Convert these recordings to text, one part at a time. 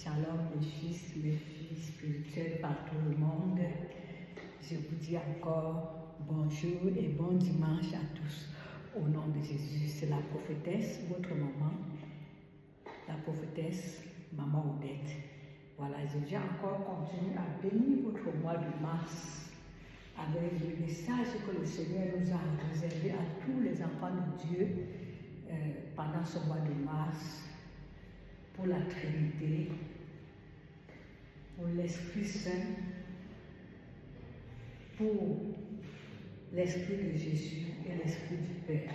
Shalom mes fils, mes filles spirituelles par tout le monde. Je vous dis encore bonjour et bon dimanche à tous. Au nom de Jésus, c'est la prophétesse, votre maman, la prophétesse Maman Odette. Voilà, je viens encore continuer à bénir votre mois de mars avec le message que le Seigneur nous a réservé à tous les enfants de Dieu pendant ce mois de mars, pour la Trinité, pour l'Esprit Saint, pour l'Esprit de Jésus et l'Esprit du Père.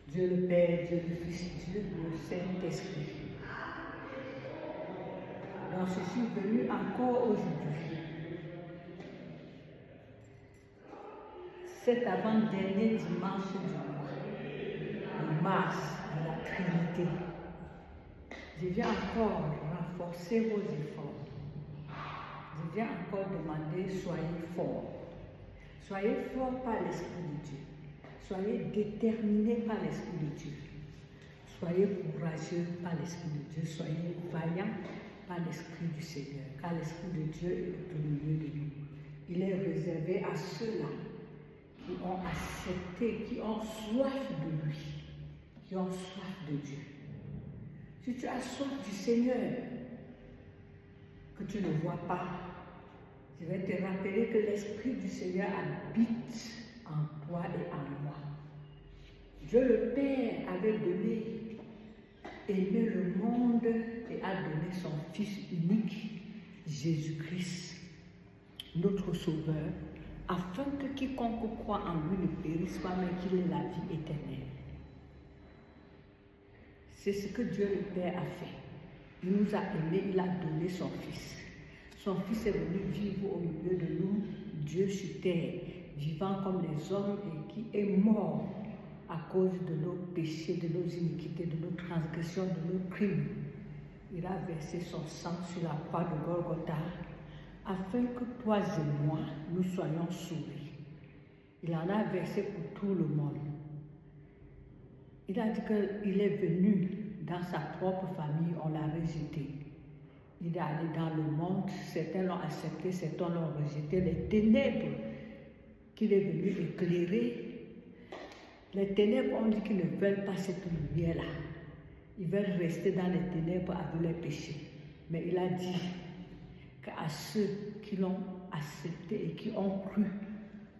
Dieu le Père, Dieu le Fils, Dieu le Saint-Esprit. Donc je suis venu encore aujourd'hui, cet avant-dernier dimanche du mois, le mars de la Trinité. Je viens encore renforcer vos efforts. Je viens encore demander, soyez forts. Soyez forts par l'Esprit de Dieu. Soyez déterminés par l'Esprit de Dieu. Soyez courageux par l'Esprit de Dieu. Soyez vaillants par l'Esprit du Seigneur. Car l'Esprit de Dieu est au milieu de nous. Il est réservé à ceux-là qui ont accepté, qui ont soif de lui, qui ont soif de Dieu. Si tu as soif du Seigneur, que tu ne vois pas, je vais te rappeler que l'Esprit du Seigneur habite en toi et en moi. Dieu le Père avait aimé le monde et a donné son Fils unique, Jésus-Christ, notre Sauveur, afin que quiconque croit en lui ne périsse pas, mais qu'il ait la vie éternelle. C'est ce que Dieu le Père a fait. Il nous a aimés, il a donné son Fils. Son Fils est venu vivre au milieu de nous, Dieu sur terre, vivant comme les hommes et qui est mort à cause de nos péchés, de nos iniquités, de nos transgressions, de nos crimes. Il a versé son sang sur la croix de Golgotha afin que toi et moi, nous soyons sauvés. Il en a versé pour tout le monde. Il a dit qu'il est venu dans sa propre famille, on l'a rejeté. Il est allé dans le monde, certains l'ont accepté, certains l'ont rejeté. Les ténèbres qu'il est venu éclairer, les ténèbres ont dit qu'ils ne veulent pas cette lumière-là. Ils veulent rester dans les ténèbres avec les péchés. Mais il a dit qu'à ceux qui l'ont accepté et qui ont cru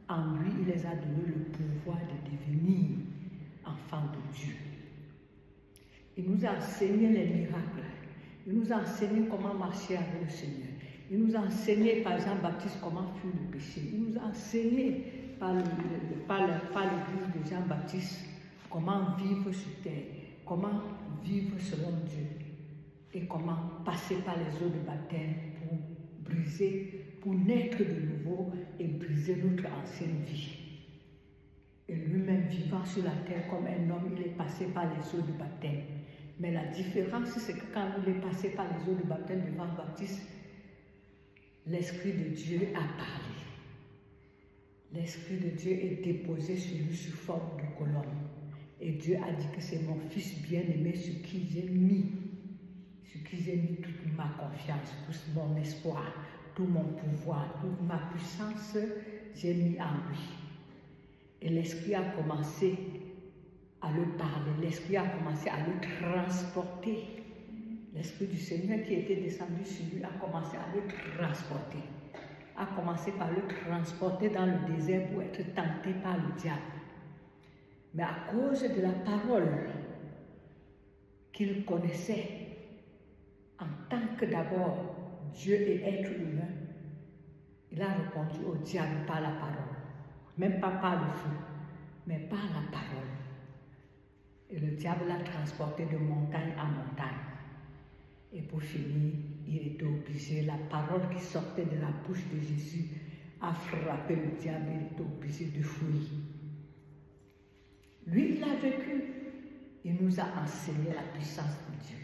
en lui, il les a donné le pouvoir de devenir enfants de Dieu. Il nous a enseigné les miracles. Il nous a enseigné comment marcher avec le Seigneur. Il nous a enseigné par Jean-Baptiste comment fuir le péché. Il nous a enseigné par l'église de Jean-Baptiste comment vivre sur terre, comment vivre selon Dieu et comment passer par les eaux de baptême pour naître de nouveau et briser notre ancienne vie. Et lui-même vivant sur la terre comme un homme, il est passé par les eaux de baptême. Mais la différence, c'est que quand il est passé par les eaux de baptême de Jean-Baptiste, l'Esprit de Dieu a parlé. L'Esprit de Dieu est déposé sur lui sous forme de colonne. Et Dieu a dit que c'est mon Fils bien-aimé sur qui j'ai mis toute ma confiance, tout mon espoir, tout mon pouvoir, toute ma puissance, j'ai mis en lui. Et l'Esprit a commencé à le parler, l'Esprit a commencé à le transporter. L'Esprit du Seigneur qui était descendu sur lui a commencé à le transporter. A commencé par le transporter dans le désert pour être tenté par le diable. Mais à cause de la parole qu'il connaissait, en tant que d'abord Dieu et être humain, il a répondu au diable par la parole. Même pas par le feu, mais par la parole. Et le diable l'a transporté de montagne en montagne. Et pour finir, il était obligé, la parole qui sortait de la bouche de Jésus a frappé le diable, il était obligé de fuir. Lui, il a vécu. Il nous a enseigné la puissance de Dieu.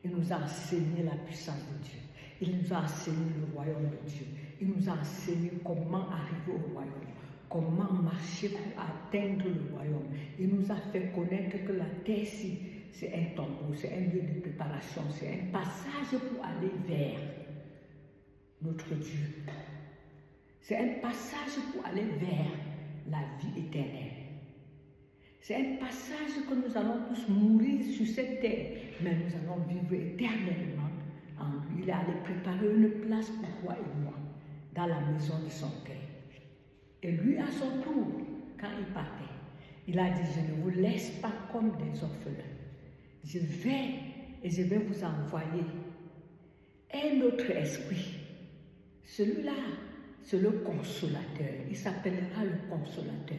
Il nous a enseigné la puissance de Dieu. Il nous a enseigné le royaume de Dieu. Il nous a enseigné comment arriver au royaume. Comment marcher pour atteindre le royaume. Il nous a fait connaître que la terre-ci, c'est un tombeau, c'est un lieu de préparation, c'est un passage pour aller vers notre Dieu. C'est un passage pour aller vers la vie éternelle. C'est un passage que nous allons tous mourir sur cette terre, mais nous allons vivre éternellement en lui. Il est allé préparer une place pour toi et moi, dans la maison de son cœur. Et lui, à son tour, quand il partait, il a dit, je ne vous laisse pas comme des orphelins. Je vais vous envoyer un autre esprit. Celui-là, c'est le consolateur. Il s'appellera le consolateur.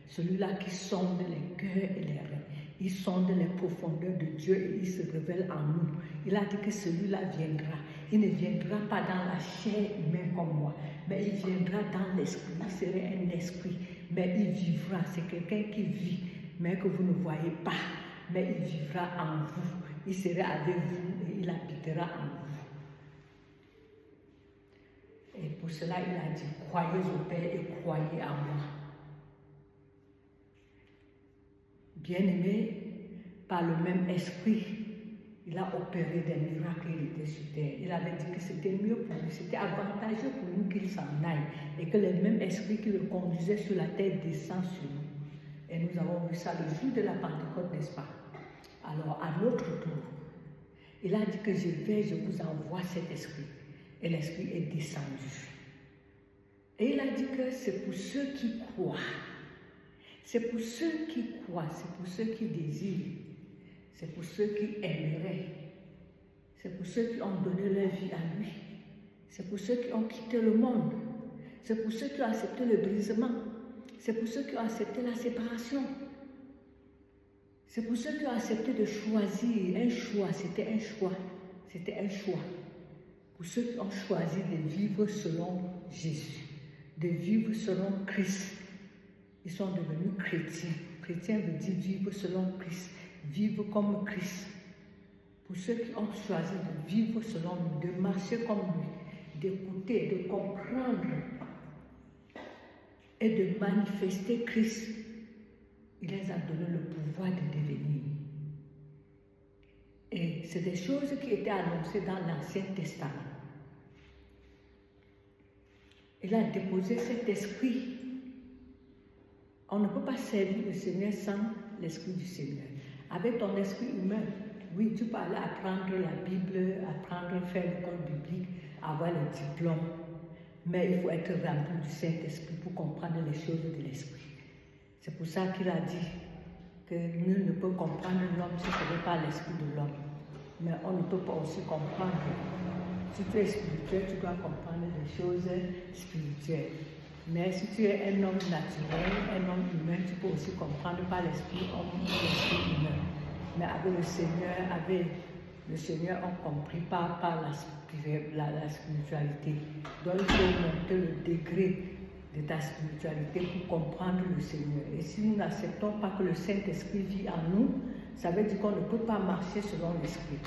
Celui-là qui sonde les cœurs et les reins. Il sonde les profondeurs de Dieu et il se révèle en nous. Il a dit que celui-là viendra. Il ne viendra pas dans la chair humaine comme moi, mais il viendra dans l'esprit. Il serait un esprit, mais il vivra. C'est quelqu'un qui vit, mais que vous ne voyez pas. Mais il vivra en vous. Il sera avec vous et il habitera en vous. Et pour cela, il a dit, croyez au Père et croyez en moi. Bien-aimé, par le même esprit, il a opéré des miracles, il était sur terre. Il avait dit que c'était mieux pour lui, c'était avantageux pour nous qu'il s'en aille et que le même esprit qui le conduisait sur la terre descend sur nous. Et nous avons vu ça le jour de la Pentecôte, n'est-ce pas? Alors, à notre tour, il a dit que je vous envoie cet esprit. Et l'esprit est descendu. Et il a dit que c'est pour ceux qui croient. C'est pour ceux qui croient, c'est pour ceux qui désirent, c'est pour ceux qui aimeraient, c'est pour ceux qui ont donné leur vie à lui, c'est pour ceux qui ont quitté le monde, c'est pour ceux qui ont accepté le brisement, c'est pour ceux qui ont accepté la séparation, c'est pour ceux qui ont accepté de choisir un choix, c'était un choix, pour ceux qui ont choisi de vivre selon Jésus, de vivre selon Christ. Ils sont devenus chrétiens. Chrétien veut dire vivre selon Christ, vivre comme Christ. Pour ceux qui ont choisi de vivre selon lui, de marcher comme lui, d'écouter, de comprendre et de manifester Christ, il les a donné le pouvoir de devenir. Et c'est des choses qui étaient annoncées dans l'Ancien Testament. Il a déposé cet esprit. On ne peut pas servir le Seigneur sans l'Esprit du Seigneur. Avec ton esprit humain, oui, tu peux aller apprendre la Bible, apprendre, faire l'école biblique, avoir le diplôme. Mais il faut être rempli du Saint-Esprit pour comprendre les choses de l'Esprit. C'est pour ça qu'il a dit que nul ne peut comprendre l'homme si ce n'est pas l'Esprit de l'homme. Mais on ne peut pas aussi comprendre. Si tu es spirituel, tu dois comprendre les choses spirituelles. Mais si tu es un homme naturel, un homme humain, tu peux aussi comprendre par l'esprit homme ou l'esprit humain. Mais avec le Seigneur, on compris par la spiritualité. Donc il faut monter le degré de ta spiritualité pour comprendre le Seigneur. Et si nous n'acceptons pas que le Saint-Esprit vit en nous, ça veut dire qu'on ne peut pas marcher selon l'Esprit.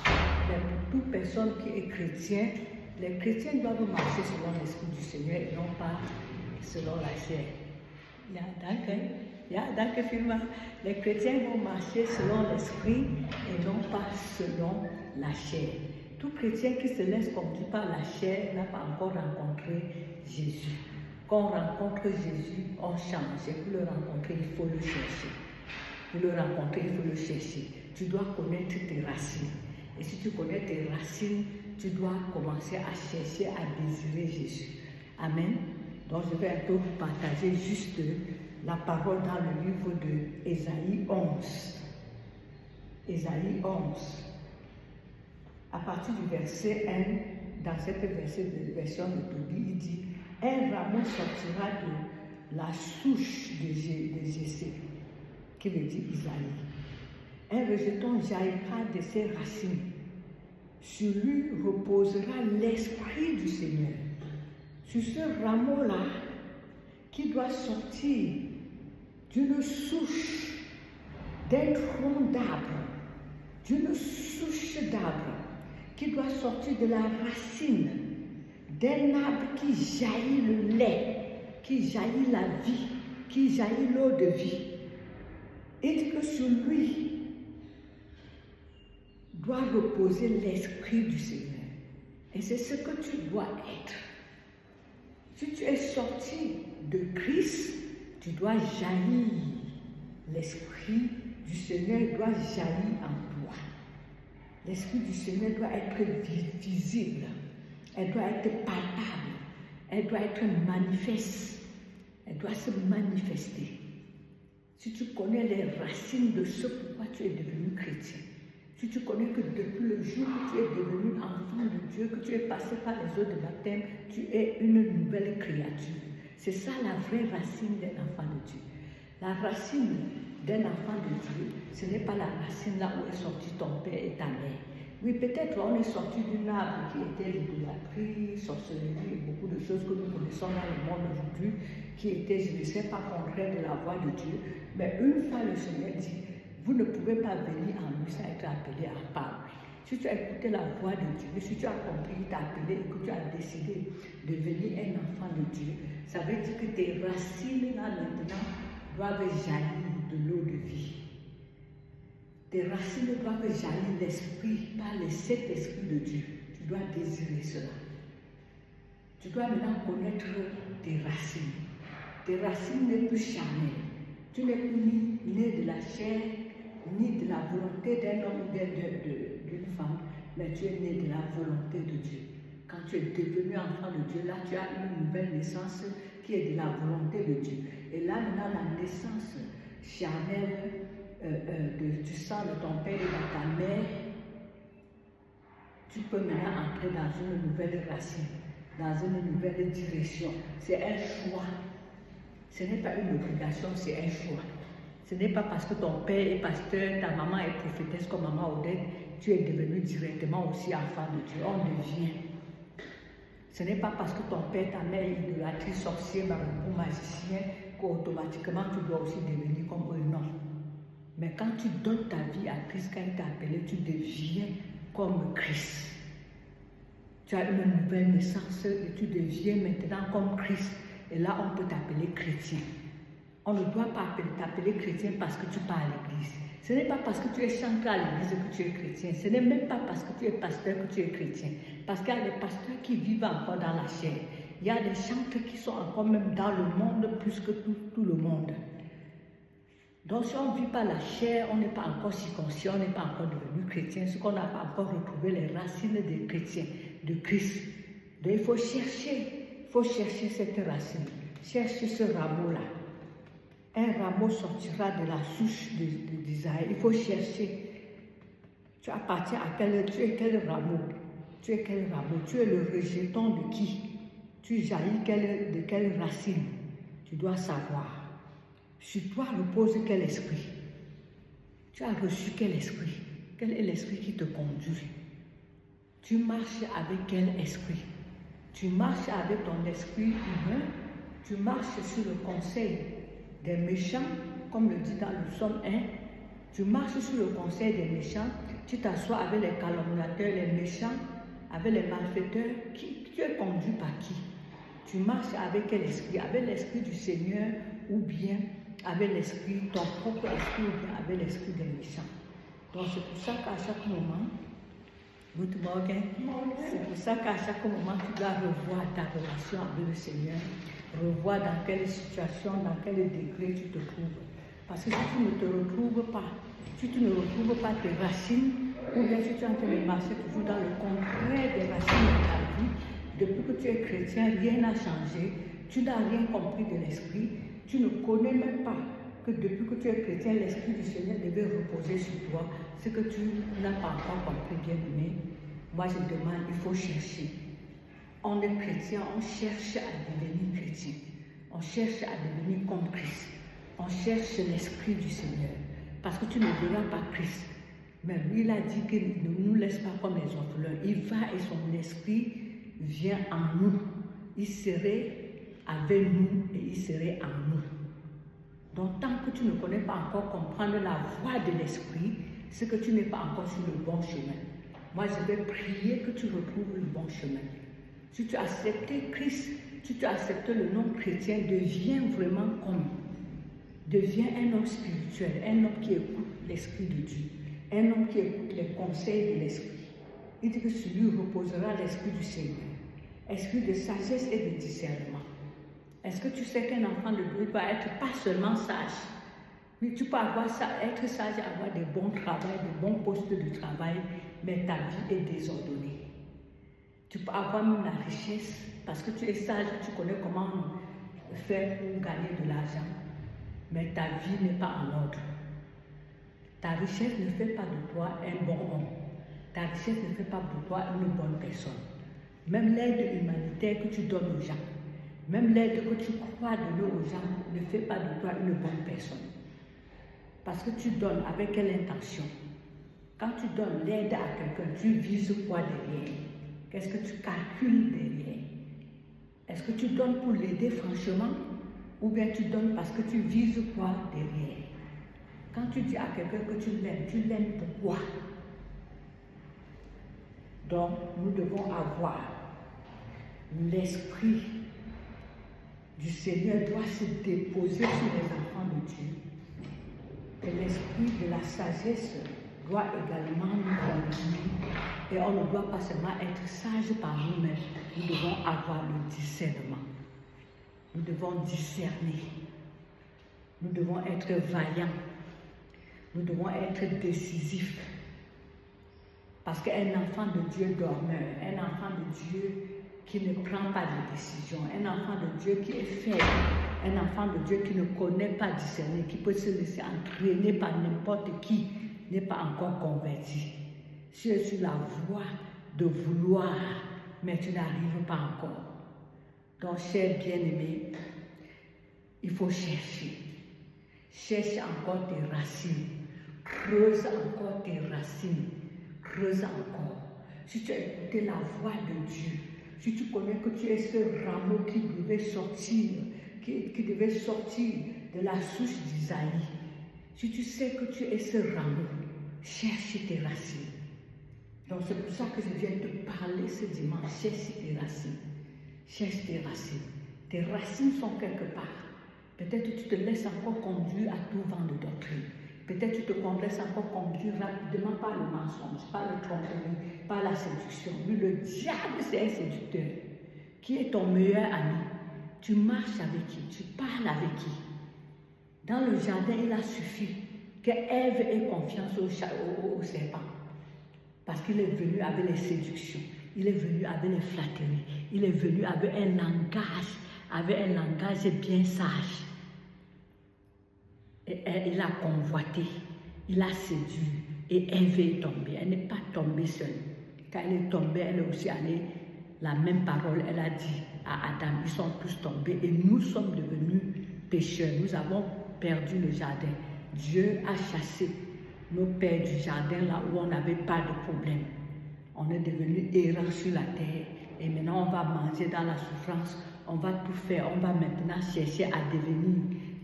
Mais pour toute personne qui est chrétien, les chrétiens doivent marcher selon l'Esprit du Seigneur et non pas selon la chair. Danke vielmals. Les chrétiens vont marcher selon l'Esprit et non pas selon la chair. Tout chrétien qui se laisse conduire par la chair n'a pas encore rencontré Jésus. Quand on rencontre Jésus, on change. Et pour le rencontrer, il faut le chercher. Pour le rencontrer, il faut le chercher. Tu dois connaître tes racines. Et si tu connais tes racines, tu dois commencer à chercher, à désirer Jésus. Amen. Donc je vais un peu vous partager juste la parole dans le livre de Ésaïe 11. Ésaïe 11. À partir du verset 1, dans cette version de Tobie, il dit « Un rameau sortira de la souche de Jessé », qui veut dire Isaïe. « Un rejeton jaillira de ses racines. Sur lui reposera l'esprit du Seigneur. » Sur ce rameau-là, qui doit sortir d'une souche, d'un tronc d'arbre, d'une souche d'arbre, qui doit sortir de la racine d'un arbre qui jaillit le lait, qui jaillit la vie, qui jaillit l'eau de vie. Il dit que sur lui, doit reposer l'Esprit du Seigneur. Et c'est ce que tu dois être. Si tu es sorti de Christ, tu dois jaillir. L'Esprit du Seigneur doit jaillir en toi. L'Esprit du Seigneur doit être visible. Elle doit être palpable. Elle doit être manifeste. Elle doit se manifester. Si tu connais les racines de ce pourquoi tu es devenu chrétien, si tu connais que depuis le jour que tu es devenu enfant de Dieu, que tu es passé par les eaux de baptême, tu es une nouvelle créature. C'est ça la vraie racine d'un enfant de Dieu. La racine d'un enfant de Dieu, ce n'est pas la racine là où est sorti ton père et ta mère. Oui, peut-être on est sorti d'une arbre qui était l'idolâtrie, sorcellerie et beaucoup de choses que nous connaissons dans le monde aujourd'hui, qui étaient, je ne sais pas, contraires de la voix de Dieu. Mais une fois le Seigneur dit, vous ne pouvez pas venir en lui sans être appelé à part. Si tu as écouté la voix de Dieu, si tu as compris qu'il t'a appelé et que tu as décidé de devenir un enfant de Dieu, ça veut dire que tes racines là maintenant doivent jaillir de l'eau de vie. Tes racines doivent jaillir l'esprit par le Saint-Esprit de Dieu. Tu dois désirer cela. Tu dois maintenant connaître tes racines. Tes racines n'est plus charnelles. Tu n'es plus né de la chair, ni de la volonté d'un homme ou d'une femme, mais tu es né de la volonté de Dieu. Quand tu es devenu enfant de Dieu, là tu as une nouvelle naissance qui est de la volonté de Dieu. Et là maintenant la naissance charnelle du sang de ton père et de ta mère, tu peux maintenant entrer dans une nouvelle racine, dans une nouvelle direction. C'est un choix. Ce n'est pas une obligation, c'est un choix. Ce n'est pas parce que ton père est pasteur, ta maman est prophétesse comme maman Odette, tu es devenu directement aussi enfant de Dieu. On devient. Ce n'est pas parce que ton père, ta mère est idolâtrie, sorcier, marabout, magicien, qu'automatiquement tu dois aussi devenir comme eux. Non. Mais quand tu donnes ta vie à Christ, quand il t'a appelé, tu deviens comme Christ. Tu as une nouvelle naissance et tu deviens maintenant comme Christ. Et là, on peut t'appeler chrétien. On ne doit pas t'appeler chrétien parce que tu pars à l'église. Ce n'est pas parce que tu es chanteur à l'église que tu es chrétien. Ce n'est même pas parce que tu es pasteur que tu es chrétien. Parce qu'il y a des pasteurs qui vivent encore dans la chair. Il y a des chanteurs qui sont encore même dans le monde plus que tout le monde. Donc si on ne vit pas la chair, on n'est pas encore circoncis, on n'est pas encore devenu chrétien, parce qu'on n'a pas encore retrouvé les racines des chrétiens, de Christ. Donc il faut chercher cette racine, chercher ce rameau-là. Un rameau sortira de la souche d'Isaïe. Il faut chercher. Tu appartiens à tu es quel rameau? Tu es quel rameau? Tu es le rejeton de qui? Tu jaillis de quelle racine? Tu dois savoir. Sur toi repose quel esprit? Tu as reçu quel esprit? Quel est l'esprit qui te conduit? Tu marches avec quel esprit? Tu marches avec ton esprit humain? Tu marches sur le conseil des méchants, comme le dit dans le psaume 1. Tu marches sur le conseil des méchants, tu t'assois avec les calomniateurs, les méchants, avec les malfaiteurs. Tu es conduit par qui? Tu marches avec quel esprit? Avec l'esprit du Seigneur ou bien avec l'esprit, ton propre esprit ou bien avec l'esprit des méchants. Donc c'est pour ça qu'à chaque moment, c'est pour ça qu'à chaque moment tu dois revoir ta relation avec le Seigneur, revoir dans quelle situation, dans quel degré tu te trouves. Parce que si tu ne te retrouves pas, si tu ne retrouves pas tes racines, ou bien si tu es en train de marcher toujours dans le contraire des racines de ta vie, depuis que tu es chrétien, rien n'a changé, tu n'as rien compris de l'esprit, tu ne connais même pas que depuis que tu es chrétien, l'Esprit du Seigneur devait reposer sur toi, ce que tu n'as pas encore compris, bien aimé. Moi je demande, il faut chercher. On est chrétien, on cherche à devenir chrétien. On cherche à devenir comme Christ. On cherche l'Esprit du Seigneur. Parce que tu ne verras pas Christ. Mais lui, il a dit qu'il ne nous laisse pas comme les orphelins. Il va et son esprit vient en nous. Il serait avec nous et il serait en nous. Donc tant que tu ne connais pas encore comprendre la voie de l'esprit, c'est que tu n'es pas encore sur le bon chemin. Moi, je vais prier que tu retrouves le bon chemin. Si tu as accepté Christ, si tu as accepté le nom chrétien, deviens vraiment comme. Deviens un homme spirituel, un homme qui écoute l'Esprit de Dieu, Un homme qui écoute les conseils de l'esprit. Il dit que sur lui reposera l'esprit du Seigneur. Esprit de sagesse et de discernement. Est-ce que tu sais qu'un enfant de Dieu doit être pas seulement sage? Oui, tu peux avoir ça, être sage, avoir des bons travails, des bons postes de travail, mais ta vie est désordonnée. Tu peux avoir même la richesse parce que tu es sage, tu connais comment faire pour gagner de l'argent, mais ta vie n'est pas en ordre. Ta richesse ne fait pas de toi un bon homme. Ta richesse ne fait pas de toi une bonne personne. Même l'aide humanitaire que tu donnes aux gens, même l'aide que tu crois donner aux gens ne fait pas de toi une bonne personne. Parce que tu donnes avec quelle intention? Quand tu donnes l'aide à quelqu'un, tu vises quoi derrière? Qu'est-ce que tu calcules derrière? Est-ce que tu donnes pour l'aider franchement? Ou bien tu donnes parce que tu vises quoi derrière? Quand tu dis à quelqu'un que tu l'aimes pourquoi? Donc, nous devons avoir l'esprit du Seigneur doit se déposer sur les enfants de Dieu. Et l'esprit de la sagesse doit également nous conduire. Et on ne doit pas seulement être sage par nous-mêmes, nous devons avoir le discernement. Nous devons discerner. Nous devons être vaillants. Nous devons être décisifs. Parce qu'un enfant de Dieu dormeur, un enfant de Dieu qui ne prend pas de décision, un enfant de Dieu qui est faible, un enfant de Dieu qui ne connaît pas discerner, qui peut se laisser entraîner par n'importe qui, n'est pas encore converti. Tu es sur la voie de vouloir, mais tu n'arrives pas encore. Donc, cher bien-aimé, il faut chercher. Cherche encore tes racines. Creuse encore tes racines. Creuse encore. Si tu as écouté la voix de Dieu, si tu connais que tu es ce rameau qui devait sortir, qui devait sortir de la souche d'Isaïe, si tu sais que tu es ce rameau, cherche tes racines. Donc c'est pour ça que je viens te parler ce dimanche. Cherche tes racines. Cherche tes racines. Tes racines sont quelque part. Peut-être tu te laisses encore conduire à tout vent de doctrine. Peut-être tu te laisses encore conduire rapidement par le mensonge, par le tromperie, par la séduction. Lui, le diable, c'est un séducteur. Qui est ton meilleur ami? Tu marches avec qui? Tu parles avec qui? Dans le jardin, il a suffi que Ève ait confiance au serpent. Parce qu'il est venu avec les séductions. Il est venu avec les flatteries. Il est venu avec un langage bien sage. Et il a convoité, il a séduit, et Ève est tombée. Elle n'est pas tombée seule. Quand elle est tombée, elle est aussi allée, la même parole, elle a dit à Adam, ils sont tous tombés et nous sommes devenus pécheurs. Nous avons perdu le jardin. Dieu a chassé nos pères du jardin là où on n'avait pas de problème. On est devenus errants sur la terre et maintenant on va manger dans la souffrance. On va tout faire, on va maintenant chercher à devenir.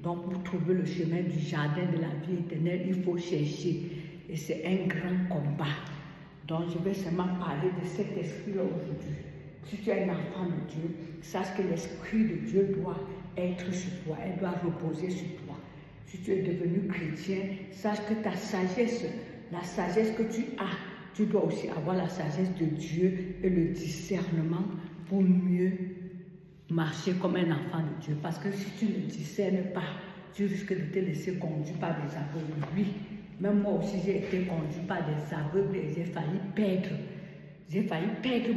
Donc pour trouver le chemin du jardin de la vie éternelle, il faut chercher. Et c'est un grand combat. Donc je vais seulement parler de cet esprit-là aujourd'hui. Si tu es un enfant de Dieu, sache que l'esprit de Dieu doit être sur toi, elle doit reposer sur toi. Si tu es devenu chrétien, sache que ta sagesse, la sagesse que tu as, tu dois aussi avoir la sagesse de Dieu et le discernement pour mieux marcher comme un enfant de Dieu. Parce que si tu ne discernes pas, tu risques de te laisser conduire par des aveugles. Oui, même moi aussi j'ai été conduit par des aveugles et j'ai failli perdre. J'ai failli perdre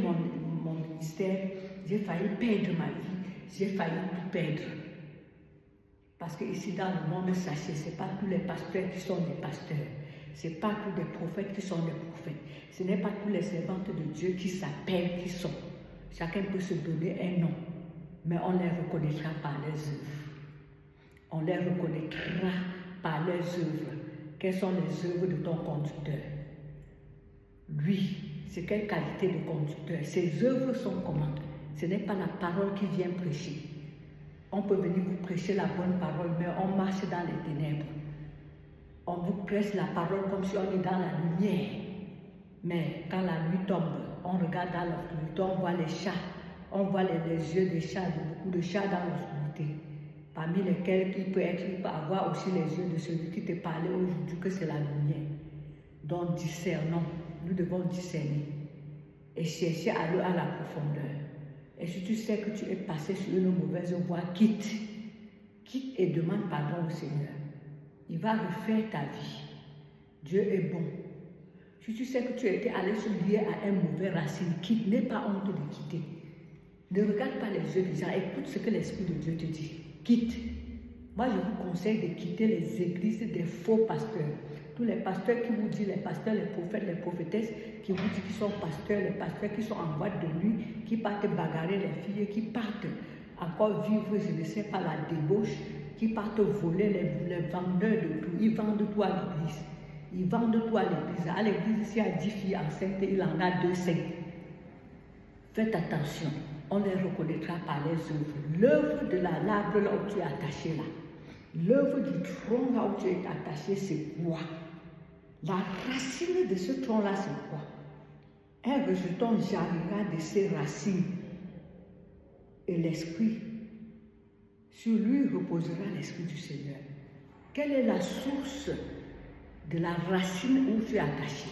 mon ministère, j'ai failli perdre ma vie, j'ai failli tout perdre. Parce que ici dans le monde, sachez, ce n'est pas tous les pasteurs qui sont des pasteurs. Ce n'est pas tous les prophètes qui sont des prophètes. Ce n'est pas tous les servantes de Dieu qui s'appellent, qui sont. Chacun peut se donner un nom, mais on les reconnaîtra par leurs œuvres. On les reconnaîtra par leurs œuvres. Quelles sont les œuvres de ton conducteur? Lui, c'est quelle qualité de conducteur? Ses œuvres sont comment? Ce n'est pas la parole qui vient prêcher. On peut venir vous prêcher la bonne parole, mais on marche dans les ténèbres. On vous prêche la parole comme si on est dans la lumière. Mais quand la nuit tombe, on regarde dans l'obscurité, on voit les chats. On voit les yeux des chats, beaucoup de chats dans l'obscurité. Parmi lesquels il peut avoir aussi les yeux de celui qui te parlait aujourd'hui, que c'est la lumière. Donc discernons, nous devons discerner et chercher à aller à la profondeur. Et si tu sais que tu es passé sur une mauvaise voie, quitte et demande pardon au Seigneur. Il va refaire ta vie. Dieu est bon. Si tu sais que tu étais allé se lier à un mauvais racine, quitte, n'aie pas honte de quitter. Ne regarde pas les yeux des gens, écoute ce que l'Esprit de Dieu te dit. Quitte. Moi, je vous conseille de quitter les églises des faux pasteurs. Tous les pasteurs qui vous disent, les pasteurs, les prophètes, les prophétesses, qui vous disent qu'ils sont pasteurs, les pasteurs qui sont en boîte de nuit, qui partent bagarrer les filles, qui partent encore vivre, je ne sais pas, la débauche, qui partent voler les vendeurs de tout. Ils vendent tout à l'église. Ils vendent tout à l'église. À l'église, s'il y a 10 filles enceintes, il en a 2, 5. Faites attention, on les reconnaîtra par les œuvres. L'œuvre de l'arbre là où tu es attaché là. L'œuvre du tronc là où tu es attaché, c'est quoi? La racine de ce tronc là, c'est quoi? Un rejeton jaillira de ces racines. Et l'esprit, sur lui reposera l'esprit du Seigneur. Quelle est la source de la racine où tu es attaché?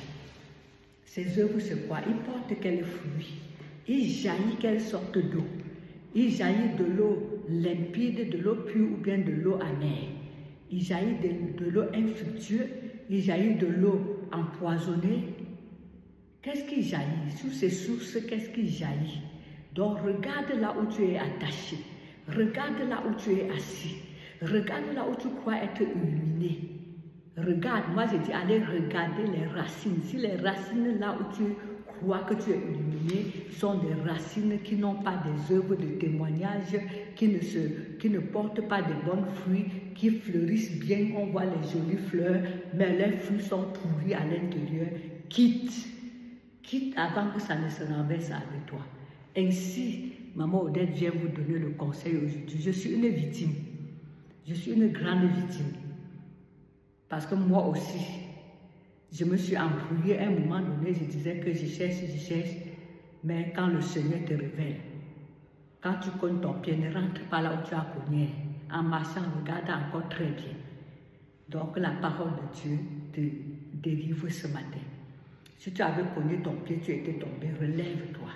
Ces œuvres, c'est quoi? Il porte quel fruit? Il jaillit quelle sorte d'eau? Il jaillit de l'eau limpide, de l'eau pure ou bien de l'eau amère. Il jaillit de l'eau infructueuse, il jaillit de l'eau empoisonnée. Qu'est-ce qui jaillit? Sous ces sources, qu'est-ce qui jaillit? Donc regarde là où tu es attaché, regarde là où tu es assis, regarde là où tu crois être illuminé. Regarde, moi je dis allez regarder les racines. Si les racines là où tu crois que tu es illuminé sont des racines qui n'ont pas des œuvres de témoignage, qui ne portent pas de bons fruits, qui fleurissent bien, on voit les jolies fleurs, mais les fruits sont pourris à l'intérieur, quitte avant que ça ne se renverse avec toi. Ainsi, Maman Odette vient vous donner le conseil aujourd'hui. Je suis une victime. Je suis une grande victime. Parce que moi aussi, je me suis embrouillée à un moment donné, je disais que je cherche, mais quand le Seigneur te révèle, quand tu cognes ton pied, ne rentre pas là où tu as cogné. En marchant, regarde encore très bien. Donc la parole de Dieu te délivre ce matin. Si tu avais cogné ton pied, tu étais tombé, relève-toi.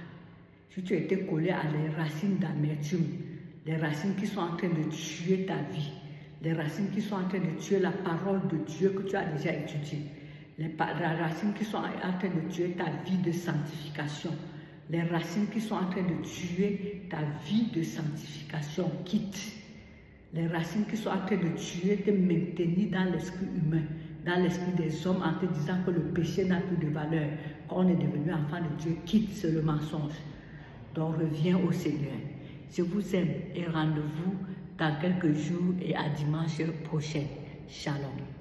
Si tu étais collé à les racines d'amertume, les racines qui sont en train de tuer ta vie, les racines qui sont en train de tuer la parole de Dieu que tu as déjà étudiée, les racines qui sont en train de tuer ta vie de sanctification, les racines qui sont en train de tuer ta vie de sanctification, quitte. Les racines qui sont en train de tuer, te maintenir dans l'esprit humain, dans l'esprit des hommes, en te disant que le péché n'a plus de valeur, qu'on est devenu enfant de Dieu, quitte, c'est le mensonge. Donc reviens au Seigneur. Je vous aime et rendez-vous dans quelques jours et à dimanche prochain. Shalom.